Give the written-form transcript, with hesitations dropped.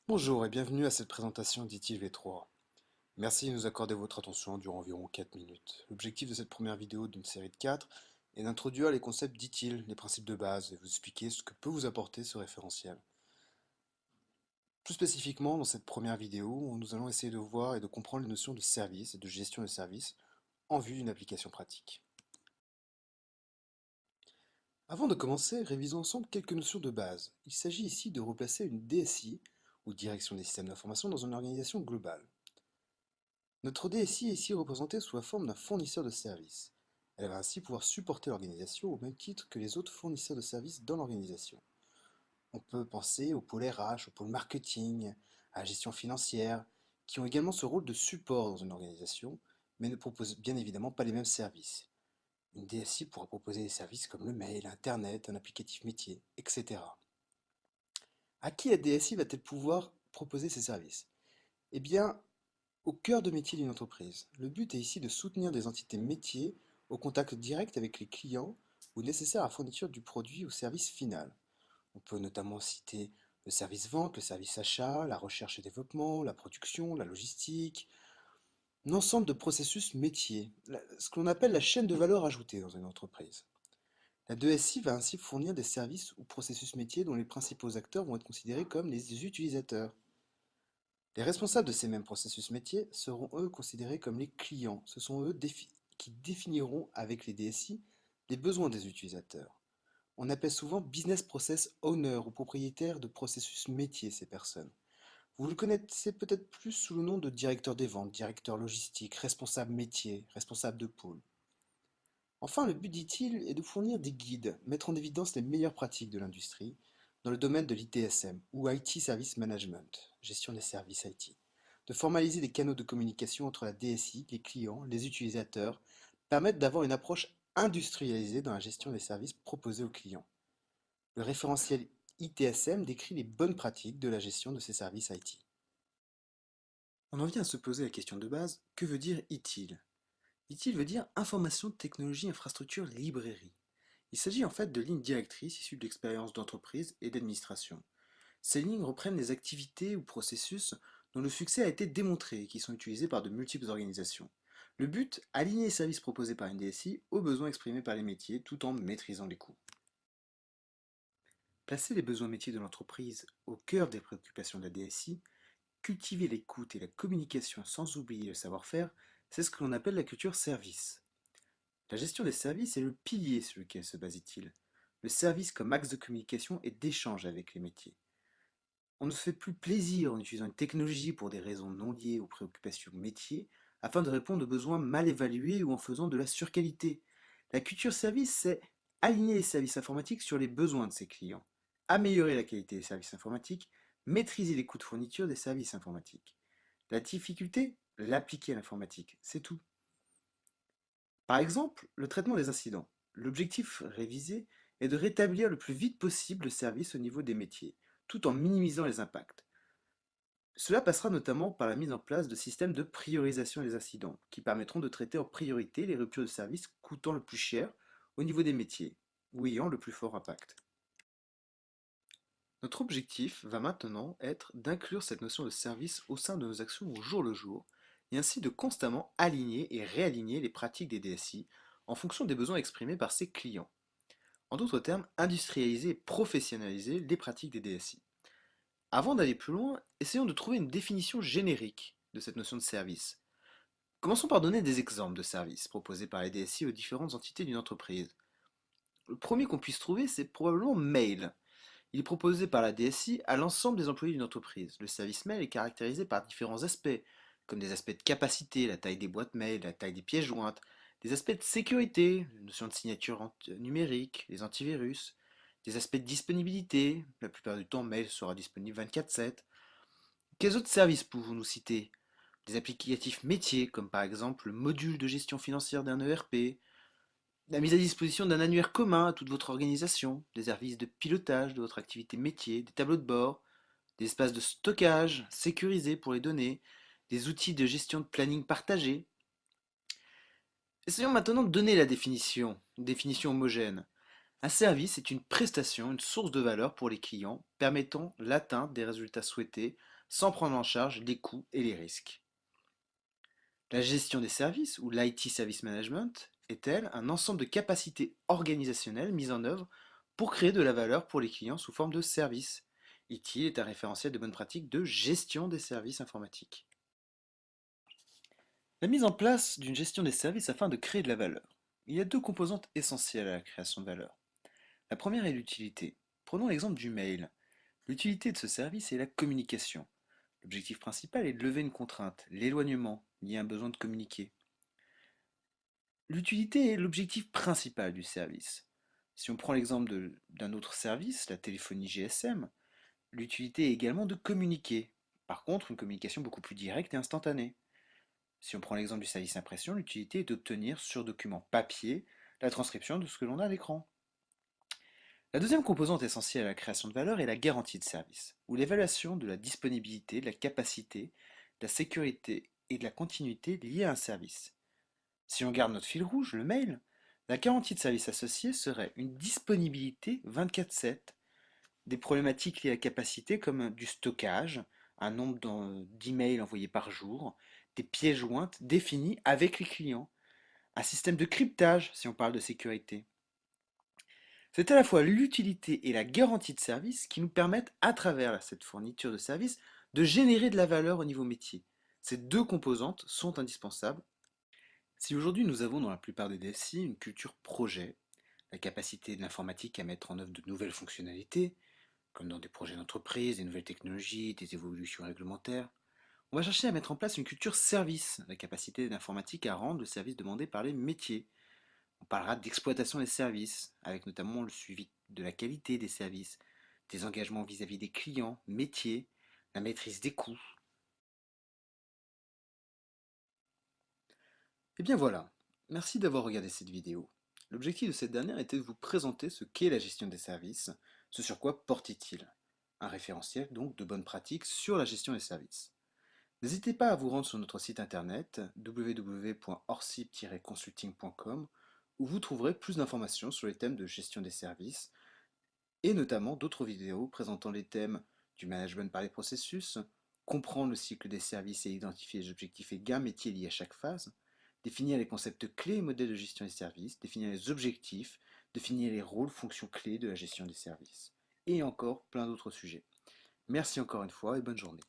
Bonjour et bienvenue à cette présentation d'ITIL V3. Merci de nous accorder votre attention durant environ 4 minutes. L'objectif de cette première vidéo d'une série de 4 est d'introduire les concepts d'ITIL, les principes de base, et vous expliquer ce que peut vous apporter ce référentiel. Plus spécifiquement, dans cette première vidéo, nous allons essayer de voir et de comprendre les notions de service et de gestion de service en vue d'une application pratique. Avant de commencer, révisons ensemble quelques notions de base. Il s'agit ici de replacer une DSI, ou Direction des systèmes d'information, dans une organisation globale. Notre DSI est ici représentée sous la forme d'un fournisseur de services. Elle va ainsi pouvoir supporter l'organisation au même titre que les autres fournisseurs de services dans l'organisation. On peut penser au pôle RH, au pôle marketing, à la gestion financière, qui ont également ce rôle de support dans une organisation, mais ne proposent bien évidemment pas les mêmes services. Une DSI pourra proposer des services comme le mail, Internet, un applicatif métier, etc. À qui la DSI va-t-elle pouvoir proposer ces services? Eh bien, au cœur de métier d'une entreprise. Le but est ici de soutenir des entités métiers au contact direct avec les clients ou nécessaires à la fourniture du produit ou service final. On peut notamment citer le service vente, le service achat, la recherche et développement, la production, la logistique, un ensemble de processus métiers, ce que l'on appelle la chaîne de valeur ajoutée dans une entreprise. La 2SI va ainsi fournir des services ou processus métiers dont les principaux acteurs vont être considérés comme les utilisateurs. Les responsables de ces mêmes processus métiers seront eux considérés comme les clients. Ce sont eux qui définiront avec les DSI les besoins des utilisateurs. On appelle souvent business process owner ou propriétaire de processus métier ces personnes. Vous le connaissez peut-être plus sous le nom de directeur des ventes, directeur logistique, responsable métier, responsable de pôle. Enfin, le but, dit-il, est de fournir des guides, mettre en évidence les meilleures pratiques de l'industrie dans le domaine de l'ITSM ou IT Service Management, gestion des services IT, de formaliser des canaux de communication entre la DSI, les clients, les utilisateurs, permettre d'avoir une approche industrialisée dans la gestion des services proposés aux clients. Le référentiel ITSM décrit les bonnes pratiques de la gestion de ces services IT. On en vient à se poser la question de base, que veut dire ITIL? ITIL veut dire Information, Technologie, Infrastructure, Librairie. Il s'agit en fait de lignes directrices issues de l'expérience d'entreprise et d'administration. Ces lignes reprennent les activités ou processus dont le succès a été démontré et qui sont utilisés par de multiples organisations. Le but, aligner les services proposés par une DSI aux besoins exprimés par les métiers tout en maîtrisant les coûts. Placer les besoins métiers de l'entreprise au cœur des préoccupations de la DSI, cultiver l'écoute et la communication sans oublier le savoir-faire, c'est ce que l'on appelle la culture service. La gestion des services est le pilier sur lequel se base-t-il. Le service comme axe de communication et d'échange avec les métiers. On ne se fait plus plaisir en utilisant une technologie pour des raisons non liées aux préoccupations métiers afin de répondre aux besoins mal évalués ou en faisant de la surqualité. La culture service, c'est aligner les services informatiques sur les besoins de ses clients, améliorer la qualité des services informatiques, maîtriser les coûts de fourniture des services informatiques. La difficulté, l'appliquer à l'informatique, c'est tout. Par exemple, le traitement des incidents. L'objectif révisé est de rétablir le plus vite possible le service au niveau des métiers, tout en minimisant les impacts. Cela passera notamment par la mise en place de systèmes de priorisation des incidents, qui permettront de traiter en priorité les ruptures de service coûtant le plus cher au niveau des métiers, ou ayant le plus fort impact. Notre objectif va maintenant être d'inclure cette notion de service au sein de nos actions au jour le jour, et ainsi de constamment aligner et réaligner les pratiques des DSI en fonction des besoins exprimés par ses clients. En d'autres termes, industrialiser et professionnaliser les pratiques des DSI. Avant d'aller plus loin, essayons de trouver une définition générique de cette notion de service. Commençons par donner des exemples de services proposés par les DSI aux différentes entités d'une entreprise. Le premier qu'on puisse trouver, c'est probablement mail. Il est proposé par la DSI à l'ensemble des employés d'une entreprise. Le service mail est caractérisé par différents aspects, comme des aspects de capacité, la taille des boîtes mail, la taille des pièces jointes, des aspects de sécurité, la notion de signature numérique, les antivirus, des aspects de disponibilité, la plupart du temps mail sera disponible 24/7. Quels autres services pouvons-nous citer? Des applicatifs métiers, comme par exemple le module de gestion financière d'un ERP, la mise à disposition d'un annuaire commun à toute votre organisation, des services de pilotage de votre activité métier, des tableaux de bord, des espaces de stockage sécurisés pour les données, des outils de gestion de planning partagés. Essayons maintenant de donner la définition, une définition homogène. Un service est une prestation, une source de valeur pour les clients permettant l'atteinte des résultats souhaités sans prendre en charge les coûts et les risques. La gestion des services, ou l'IT Service Management, est, elle, un ensemble de capacités organisationnelles mises en œuvre pour créer de la valeur pour les clients sous forme de services. IT est un référentiel de bonnes pratiques de gestion des services informatiques. La mise en place d'une gestion des services afin de créer de la valeur. Il y a deux composantes essentielles à la création de valeur. La première est l'utilité. Prenons l'exemple du mail. L'utilité de ce service est la communication. L'objectif principal est de lever une contrainte, l'éloignement, lié à un besoin de communiquer. L'utilité est l'objectif principal du service. Si on prend l'exemple d'un autre service, la téléphonie GSM, l'utilité est également de communiquer. Par contre, une communication beaucoup plus directe et instantanée. Si on prend l'exemple du service impression, l'utilité est d'obtenir sur document papier la transcription de ce que l'on a à l'écran. La deuxième composante essentielle à la création de valeur est la garantie de service, ou l'évaluation de la disponibilité, de la capacité, de la sécurité et de la continuité liées à un service. Si on garde notre fil rouge, le mail, la garantie de service associée serait une disponibilité 24/7, des problématiques liées à la capacité comme du stockage, un nombre d'emails envoyés par jour, des pièces jointes définies avec les clients, un système de cryptage si on parle de sécurité. C'est à la fois l'utilité et la garantie de service qui nous permettent, à travers cette fourniture de services, de générer de la valeur au niveau métier. Ces deux composantes sont indispensables. Si aujourd'hui nous avons dans la plupart des DSI une culture projet, la capacité de l'informatique à mettre en œuvre de nouvelles fonctionnalités, comme dans des projets d'entreprise, des nouvelles technologies, des évolutions réglementaires, on va chercher à mettre en place une culture service, la capacité de l'informatique à rendre le service demandé par les métiers. On parlera d'exploitation des services, avec notamment le suivi de la qualité des services, des engagements vis-à-vis des clients, métiers, la maîtrise des coûts. Et bien voilà, merci d'avoir regardé cette vidéo. L'objectif de cette dernière était de vous présenter ce qu'est la gestion des services, ce sur quoi porte-t-il. Un référentiel donc de bonnes pratiques sur la gestion des services. N'hésitez pas à vous rendre sur notre site internet www.orsip-consulting.com où vous trouverez plus d'informations sur les thèmes de gestion des services et notamment d'autres vidéos présentant les thèmes du management par les processus, comprendre le cycle des services et identifier les objectifs et gains métiers liés à chaque phase, définir les concepts clés et modèles de gestion des services, définir les objectifs, définir les rôles, fonctions clés de la gestion des services, et encore plein d'autres sujets. Merci encore une fois et bonne journée.